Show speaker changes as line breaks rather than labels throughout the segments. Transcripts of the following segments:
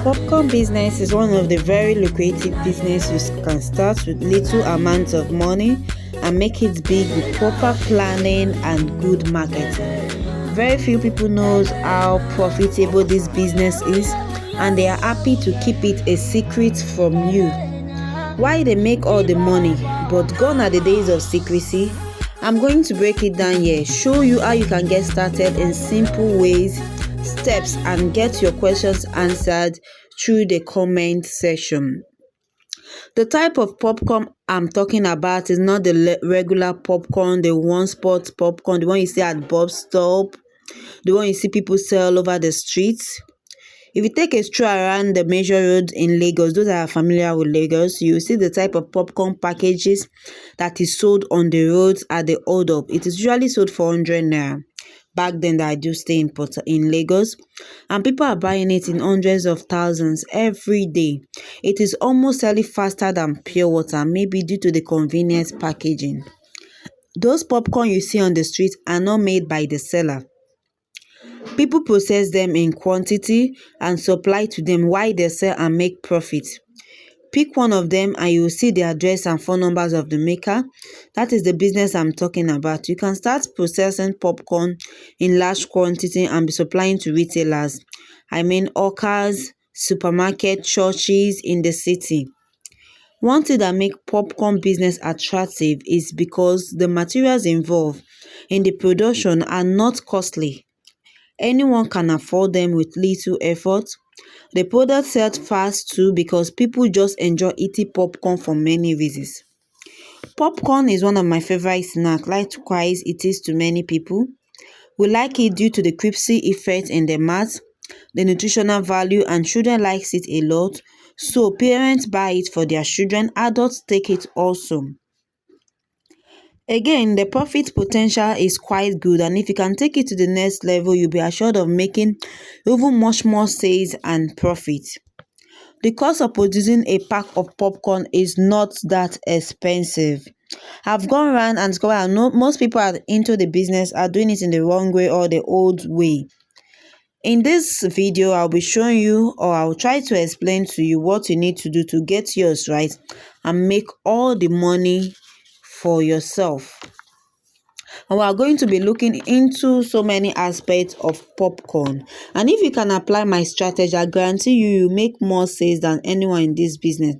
Popcorn business is one of the very lucrative business you can start with little amounts of money and make it big with proper planning and good marketing. Very few people knows how profitable this business is and they are happy to keep it a secret from you. Why they make all the money, but gone are the days of secrecy. I'm going to break it down here, show you how you can get started in simple ways, steps, and get your questions answered through the comment section. The type of popcorn I'm talking about is not the regular popcorn, the one spot popcorn, the one you see at bus stop, the one you see people sell over the streets. If you take a stroll around the major roads in Lagos, those that are familiar with Lagos, you will see the type of popcorn packages that is sold on the roads at the hold up. It is usually sold for 100 naira. Back then that I do stay in Lagos, and people are buying it in hundreds of thousands every day. It is almost selling faster than pure water, maybe due to the convenience packaging. Those popcorn you see on the street are not made by the seller. People process them in quantity and supply to them while they sell and make profit. Pick one of them and you will see the address and phone numbers of the maker. That is the business I'm talking about. You can start processing popcorn in large quantity and be supplying to retailers. I mean hawkers, supermarket, churches in the city. One thing that make popcorn business attractive is because the materials involved in the production are not costly. Anyone can afford them with little effort. The product sells fast too because people just enjoy eating popcorn for many reasons. Popcorn is one of my favorite snacks. Likewise, it is to many people. We like it due to the crispy effect in the mouth, the nutritional value, and children likes it a lot. So parents buy it for their children, adults take it also. Again, the profit potential is quite good, and if you can take it to the next level, you'll be assured of making even much more sales and profit. The cost of producing a pack of popcorn is not that expensive. I've gone around and discovered that most people are into the business are doing it in the wrong way or the old way. In this video, I'll be showing you, or I'll try to explain to you what you need to do to get yours right and make all the money for yourself. And we are going to be looking into so many aspects of popcorn, and if you can apply my strategy, I guarantee you make more sales than anyone in this business.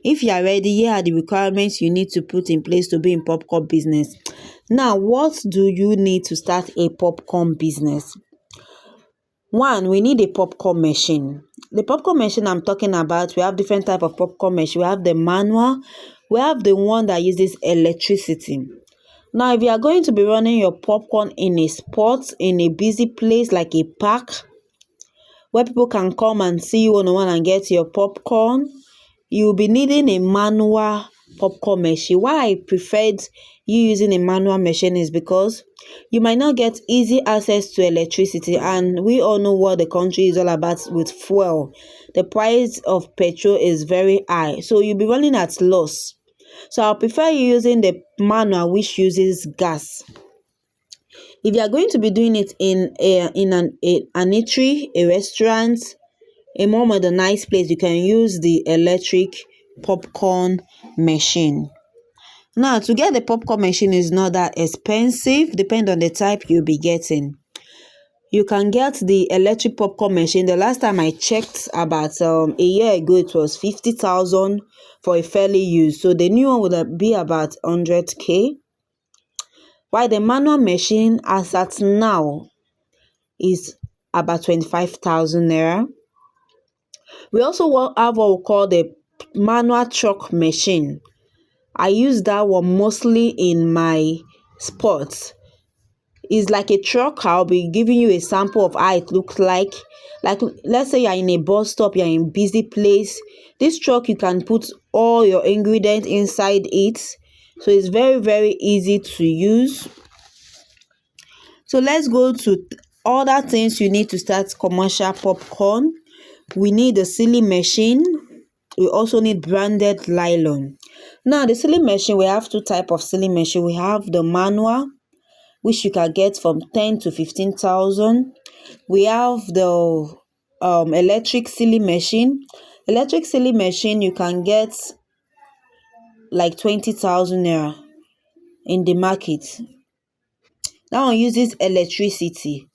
If you are ready, here are the requirements you need to put in place to be in popcorn business. Now, what do you need to start a popcorn business? One, we need a popcorn machine. The popcorn machine I'm talking about, we have different type of popcorn machine. We have the manual, we have the one that uses electricity. Now, if you are going to be running your popcorn in a spot, in a busy place like a park, where people can come and see you one-on-one and get your popcorn, you will be needing a manual popcorn machine. Why I preferred you using a manual machine is because you might not get easy access to electricity, and we all know what the country is all about with fuel. The price of petrol is very high, so you'll be running at loss. So I'll prefer you using the manual which uses gas. If you are going to be doing it in an eatery, a restaurant, a more modernized place, you can use the electric popcorn machine. Now, to get the popcorn machine is not that expensive, depending on the type you'll be getting. You can get the electric popcorn machine. The last time I checked, about a year ago, it was 50,000 for a fairly used. So the new one would be about 100k. While the manual machine, as at now, is about 25,000 naira. We also have what we call the manual truck machine. I use that one mostly in my sports. It's like a truck. I'll be giving you a sample of how it looks like. Like, let's say you're in a bus stop, you're in a busy place. This truck, you can put all your ingredients inside it. So it's very, very easy to use. So let's go to other things you need to start commercial popcorn. We need a sealing machine. We also need branded nylon. Now, the sealing machine, we have two types of sealing machine. We have the manual, which you can get from 10 to 15,000. We have the electric sealing machine. Electric sealing machine you can get like 20,000 naira in the market. That one uses electricity.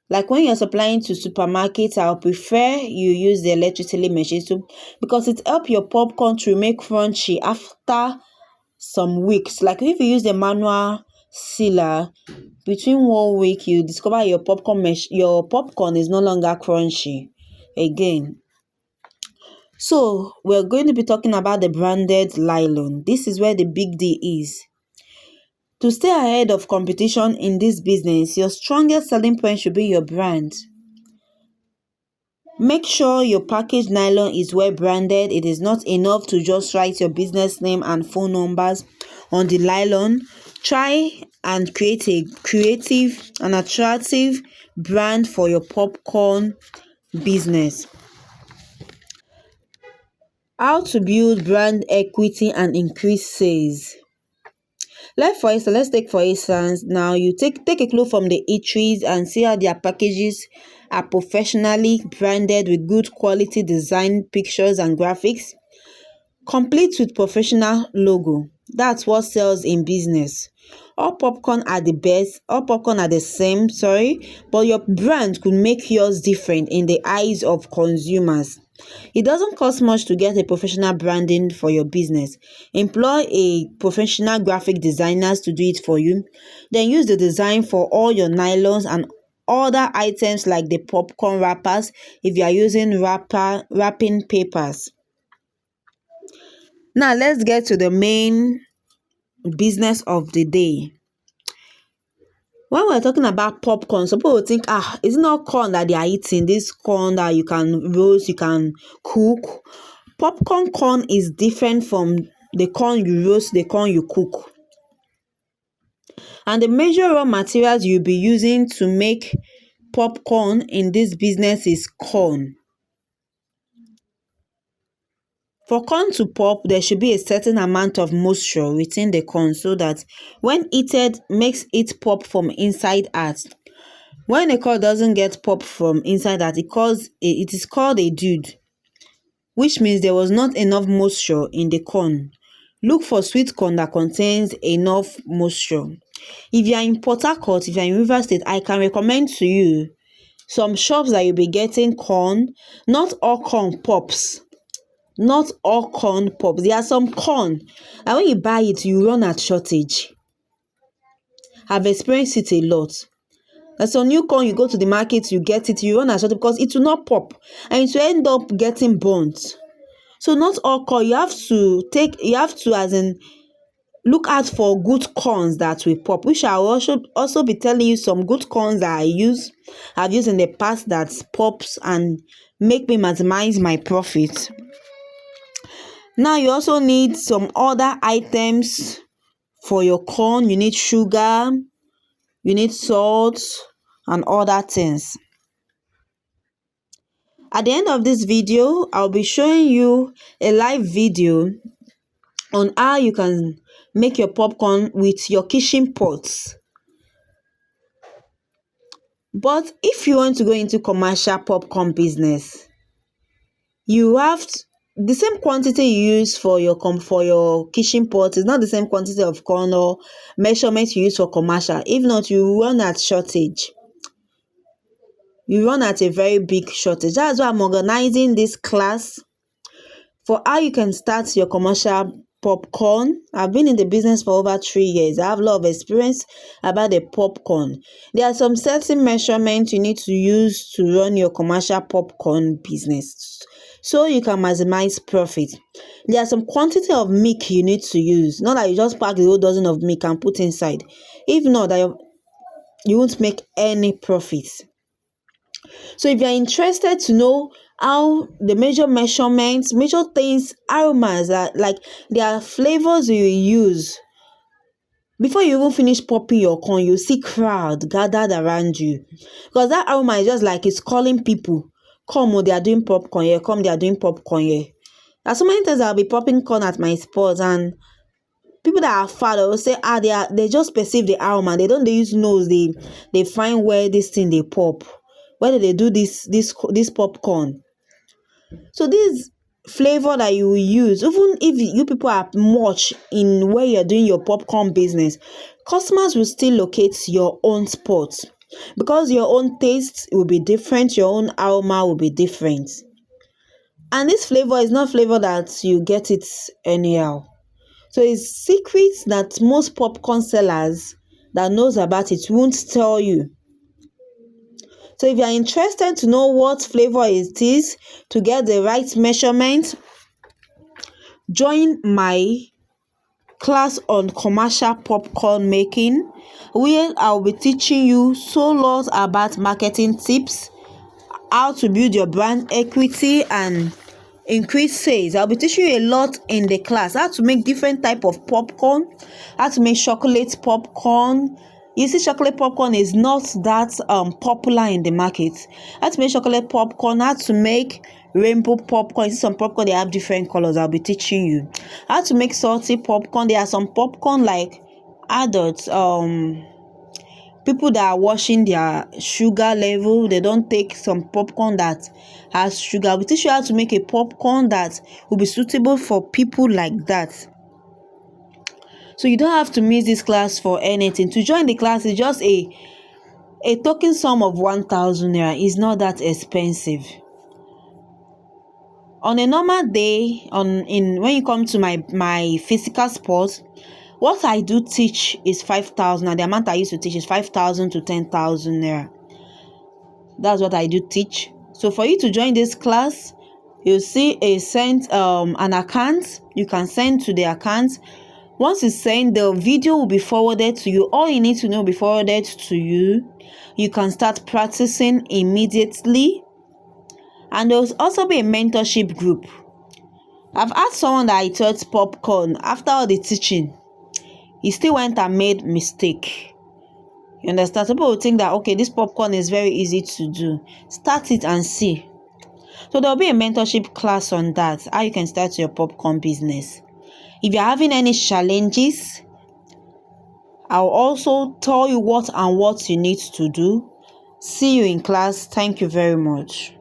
Like when you're supplying to supermarkets, I'll prefer you use the electricity machine because it helps your popcorn to make crunchy after some weeks. Like if you use the manual sealer, between 1 week you discover your popcorn is no longer crunchy again. So we're going to be talking about the branded nylon. This is where the big deal is. To stay ahead of competition in this business, your strongest selling point should be your brand. Make sure your packaged nylon is well branded. It is not enough to just write your business name and phone numbers on the nylon. Try and create a creative and attractive brand for your popcorn business. How to build brand equity and increase sales. Let's take for instance now you take a clue from the eateries and see how their packages are professionally branded with good quality design, pictures and graphics, complete with professional logo. That's what sells in business. All popcorn are the same, but your brand could make yours different in the eyes of consumers. It doesn't cost much to get a professional branding for your business. Employ a professional graphic designers to do it for you. Then use the design for all your nylons and other items like the popcorn wrappers if you are using wrapping papers. Now let's get to the main business of the day. When we're talking about popcorn, some people will think, is it not corn that they are eating? This corn that you can roast, you can cook. Popcorn corn is different from the corn you roast, the corn you cook. And the major raw materials you'll be using to make popcorn in this business is corn. For corn to pop, there should be a certain amount of moisture within the corn so that when heated, makes it pop from inside out. When a corn doesn't get pop from inside out, it is called a dude, which means there was not enough moisture in the corn. Look for sweet corn that contains enough moisture. If you are in Port Harcourt, if you are in Rivers State, I can recommend to you some shops that you'll be getting corn. Not all corn pops. Not all corn pops. There are some corn and when you buy it, you run at shortage. I've experienced it a lot. There's some new corn, you go to the market, you get it, you run at shortage because it will not pop and it will end up getting burnt. So not all corn, you have to as in look out for good corns that will pop, which I will also be telling you some good corns that I've used in the past that pops and make me maximize my profit. Now you also need some other items for your corn. You need sugar, you need salt and other things. At the end of this video, I'll be showing you a live video on how you can make your popcorn with your kitchen pots. But if you want to go into commercial popcorn business, you have the same quantity you use for your kitchen pot is not the same quantity of corn or measurement you use for commercial. If not, you run at shortage. You run at a very big shortage. That's why I'm organizing this class for how you can start your commercial popcorn. I've been in the business for over 3 years. I have a lot of experience about the popcorn. There are some certain measurements you need to use to run your commercial popcorn business so you can maximize profit. There are some quantity of milk you need to use. Not that you just pack the whole dozen of milk and put inside. If not, you won't make any profit. So if you're interested to know how the major things, aromas, like there are flavors you use, before you even finish popping your corn, you see crowd gathered around you. Because that aroma is just like it's calling people. Come, they are doing popcorn here. Come, they are doing popcorn here. There are so many times I'll be popping corn at my spots and people that are far, they will say, they just perceive the aroma. They use nose, they find where this thing they pop. where they do this popcorn. So this flavor that you will use, even if you people are much in where you're doing your popcorn business, customers will still locate your own spot, because your own taste will be different, your own aroma will be different. And this flavor is not flavor that you get it anyhow. So it's secrets that most popcorn sellers that knows about it won't tell you. So if you are interested to know what flavor it is, to get the right measurement, join my class on commercial popcorn making, where I'll be teaching you so lots about marketing tips, how to build your brand equity and increase sales. I'll be teaching you a lot in the class: how to make different type of popcorn, how to make chocolate popcorn. You see, chocolate popcorn is not that popular in the market. How to make chocolate popcorn, how to make rainbow popcorn. You see some popcorn, they have different colors. I'll be teaching you how to make salty popcorn. There are some popcorn like adults, people that are watching their sugar level, they don't take some popcorn that has sugar. We teach you how to make a popcorn that will be suitable for people like that. So you don't have to miss this class for anything. To join the class is just a token sum of 1,000 naira. It's not that expensive. On a normal day, when you come to my physical spot, what I do teach is 5,000, and the amount I used to teach is 5,000 to 10,000 naira. That's what I do teach. So for you to join this class, you'll see an account. You can send to the account. Once you send, the video will be forwarded to you. All you need to know will be forwarded to you. You can start practicing immediately. And there will also be a mentorship group. I've asked someone that I taught popcorn. After all the teaching, he still went and made mistake. You understand? Some people will think that, okay, this popcorn is very easy to do. Start it and see. So there will be a mentorship class on that, how you can start your popcorn business. If you're having any challenges, I'll also tell you what you need to do. See you in class. Thank you very much.